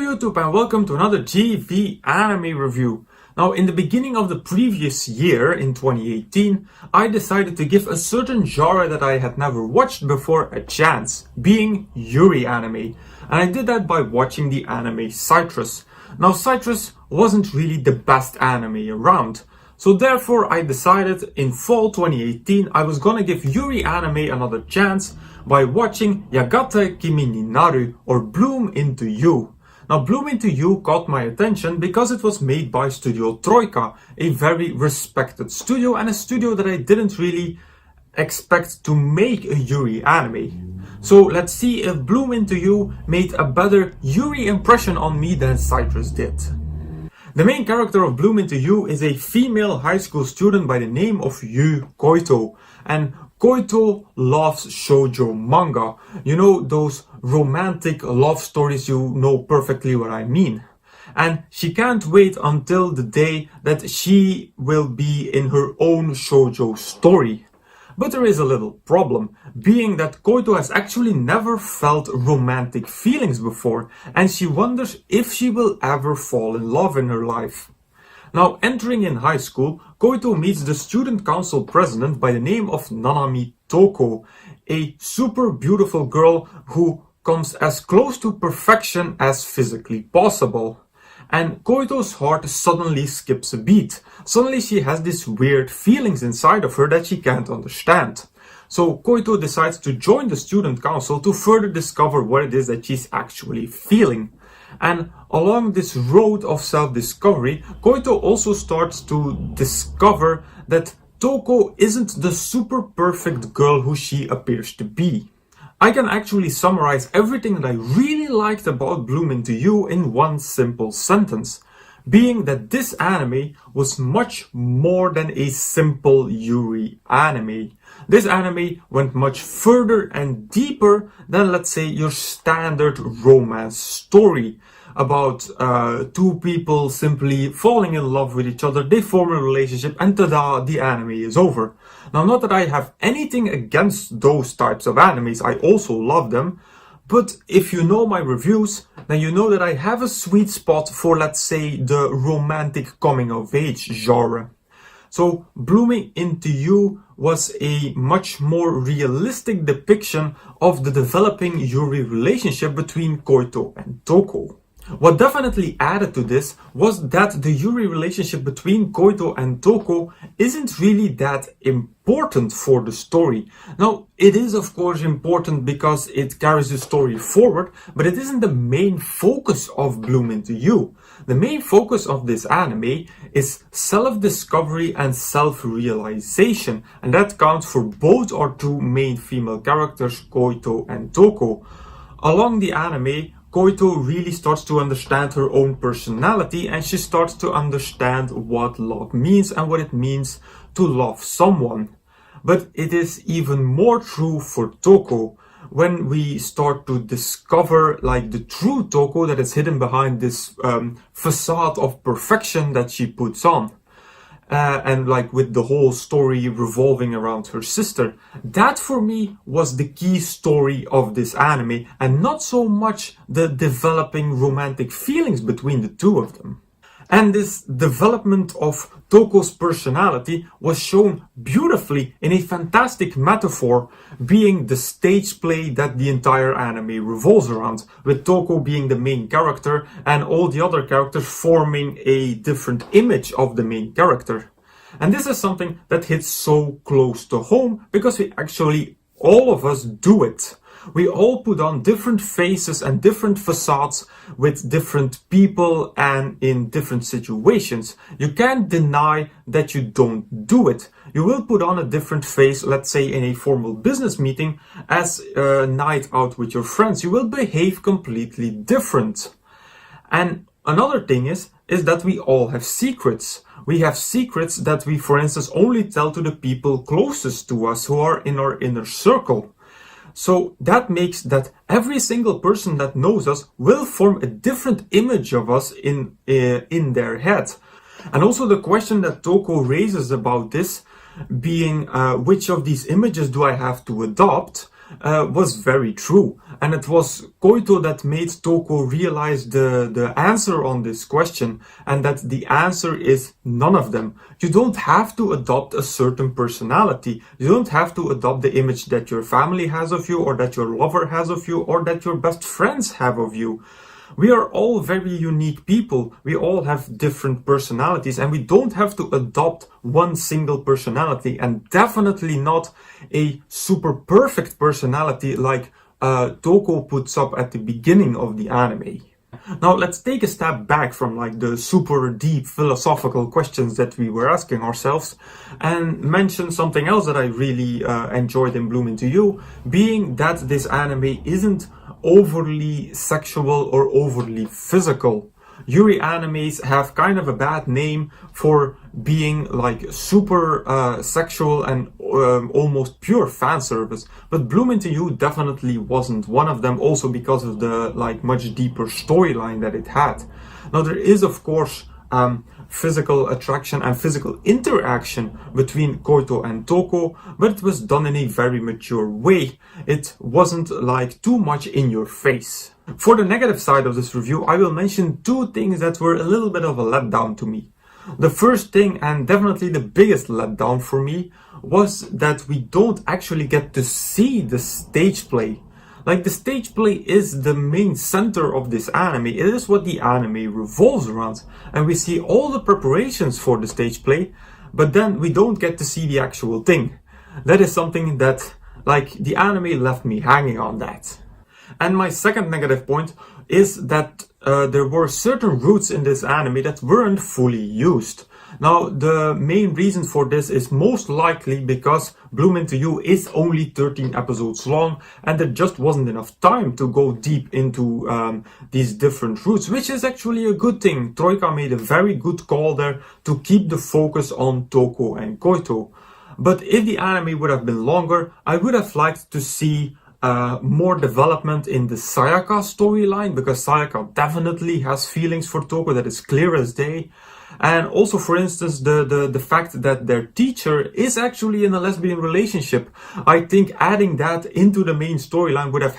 YouTube and welcome to another GV anime review. Now, in the beginning of the previous year, in 2018, I decided to give a certain genre that I had never watched before a chance, being yuri anime. And I did that by watching the anime Citrus. Now, Citrus wasn't really the best anime around. So therefore, I decided in fall 2018 I was gonna give yuri anime another chance by watching Yagate Kimi Naru, or Bloom Into You. Now, Bloom Into You caught my attention because it was made by Studio Troika, a very respected studio and a studio that I didn't really expect to make a yuri anime. So let's see if Bloom Into You made a better yuri impression on me than Citrus did. The main character of Bloom Into You is a female high school student by the name of Yu Koito, and Koito loves shoujo manga. You know, those romantic love stories, you know perfectly what I mean. And she can't wait until the day that she will be in her own shoujo story. But there is a little problem, being that Koito has actually never felt romantic feelings before, and she wonders if she will ever fall in love in her life. Now, entering in high school, Koito meets the student council president by the name of Nanami Toko, a super beautiful girl who comes as close to perfection as physically possible. And Koito's heart suddenly skips a beat. Suddenly she has these weird feelings inside of her that she can't understand. So Koito decides to join the student council to further discover what it is that she's actually feeling. And along this road of self-discovery, Koito also starts to discover that Toko isn't the super perfect girl who she appears to be. I can actually summarize everything that I really liked about Bloom Into You in one simple sentence, being that this anime was much more than a simple yuri anime. This anime went much further and deeper than, let's say, your standard romance story about two people simply falling in love with each other. They form a relationship and tada, the anime is over. Now, not that I have anything against those types of animes, I also love them. But if you know my reviews, then you know that I have a sweet spot for, let's say, the romantic coming of age genre. So Blooming Into You was a much more realistic depiction of the developing yuri relationship between Koito and Toko. What definitely added to this was that the yuri relationship between Koito and Toko isn't really that important for the story. Now, it is of course important because it carries the story forward, but it isn't the main focus of Bloom Into You. The main focus of this anime is self-discovery and self-realization, and that counts for both our two main female characters, Koito and Toko. Along the anime, Koito really starts to understand her own personality, and she starts to understand what love means and what it means to love someone. But it is even more true for Toko when we start to discover like the true Toko that is hidden behind this facade of perfection that she puts on. And like with the whole story revolving around her sister. That for me was the key story of this anime, and not so much the developing romantic feelings between the two of them. And this development of Toko's personality was shown beautifully in a fantastic metaphor, being the stage play that the entire anime revolves around, with Toko being the main character and all the other characters forming a different image of the main character. And this is something that hits so close to home because we actually, all of us, do it. We all put on different faces and different facades with different people and in different situations. You can't deny that you don't do it. You will put on a different face, let's say in a formal business meeting, as a night out with your friends. You will behave completely different. And another thing is that we all have secrets. We have secrets that we, for instance, only tell to the people closest to us who are in our inner circle. So that makes that every single person that knows us will form a different image of us in their head. And also the question that Toko raises about this being which of these images do I have to adopt, was very true. And it was Koito that made Toko realize the answer on this question, and that the answer is none of them. You don't have to adopt a certain personality. You don't have to adopt the image that your family has of you, or that your lover has of you, or that your best friends have of you. We are all very unique people. We all have different personalities, and we don't have to adopt one single personality, and definitely not a super perfect personality like Toko puts up at the beginning of the anime. Now let's take a step back from like the super deep philosophical questions that we were asking ourselves and mention something else that I really enjoyed in Bloom Into You, being that this anime isn't overly sexual or overly physical. Yuri animes have kind of a bad name for being like super sexual and almost pure fan service, but Bloom Into You definitely wasn't one of them, also because of the like much deeper storyline that it had. Now there is of course physical attraction and physical interaction between Koito and Toko, but it was done in a very mature way. It wasn't like too much in your face. For the negative side of this review, I will mention two things that were a little bit of a letdown to me. The first thing, and definitely the biggest letdown for me, was that we don't actually get to see the stage play. Like, the stage play is the main center of this anime. It is what the anime revolves around. And we see all the preparations for the stage play, but then we don't get to see the actual thing. That is something that, like, the anime left me hanging on that. And my second negative point is that there were certain routes in this anime that weren't fully used. Now, the main reason for this is most likely because Bloom Into You is only 13 episodes long, and there just wasn't enough time to go deep into these different routes, which is actually a good thing. Troika made a very good call there to keep the focus on Toko and Koito. But if the anime would have been longer, I would have liked to see more development in the Sayaka storyline, because Sayaka definitely has feelings for Toko that is clear as day. And also, for instance, the fact that their teacher is actually in a lesbian relationship. I think adding that into the main storyline would have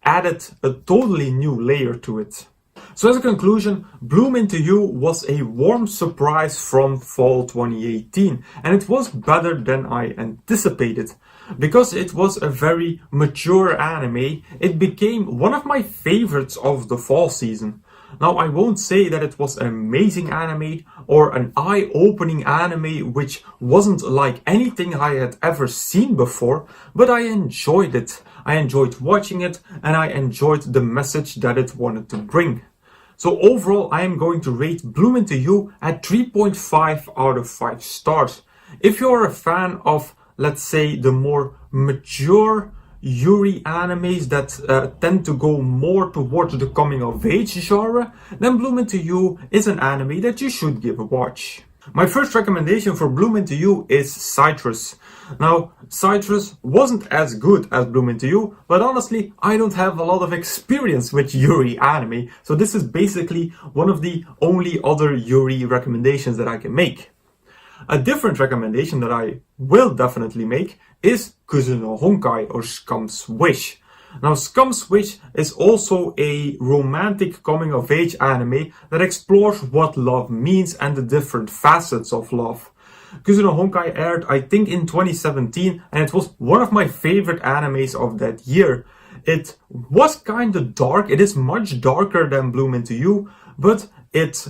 added a totally new layer to it. So as a conclusion, Bloom Into You was a warm surprise from fall 2018, and it was better than I anticipated. Because it was a very mature anime, it became one of my favorites of the fall season. Now, I won't say that it was an amazing anime or an eye-opening anime which wasn't like anything I had ever seen before, but I enjoyed it. I enjoyed watching it, and I enjoyed the message that it wanted to bring. So overall, I am going to rate Bloom Into You at 3.5 out of 5 stars. If you're a fan of, let's say, the more mature Yuri animes that tend to go more towards the coming of age genre, then Bloom Into You is an anime that you should give a watch. My first recommendation for Bloom Into You is Citrus. Now, Citrus wasn't as good as Bloom Into You, but honestly, I don't have a lot of experience with Yuri anime, so this is basically one of the only other Yuri recommendations that I can make. A different recommendation that I will definitely make is Kuzu no Honkai, or Scum's Wish. Now, Scum's Wish is also a romantic coming-of-age anime that explores what love means and the different facets of love. Kuzu no Honkai aired, I think, in 2017, and it was one of my favorite animes of that year. It was kinda dark. It is much darker than Bloom Into You, but it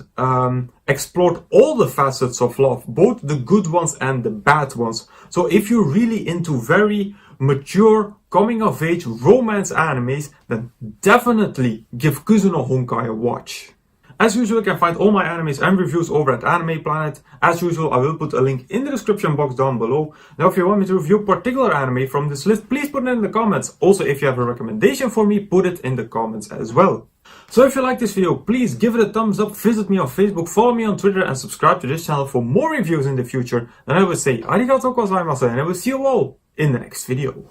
explored all the facets of love, both the good ones and the bad ones. So if you're really into very mature coming-of-age romance animes, then definitely give Kuzu no Honkai a watch. As usual, you can find all my animes and reviews over at Anime Planet. As usual, I will put a link in the description box down below. Now, if you want me to review particular anime from this list, please put it in the comments. Also, if you have a recommendation for me, put it in the comments as well. So if you like this video, please give it a thumbs up, visit me on Facebook, follow me on Twitter, and subscribe to this channel for more reviews in the future. Then I will say arigatou gozaimasu, and I will see you all in the next video.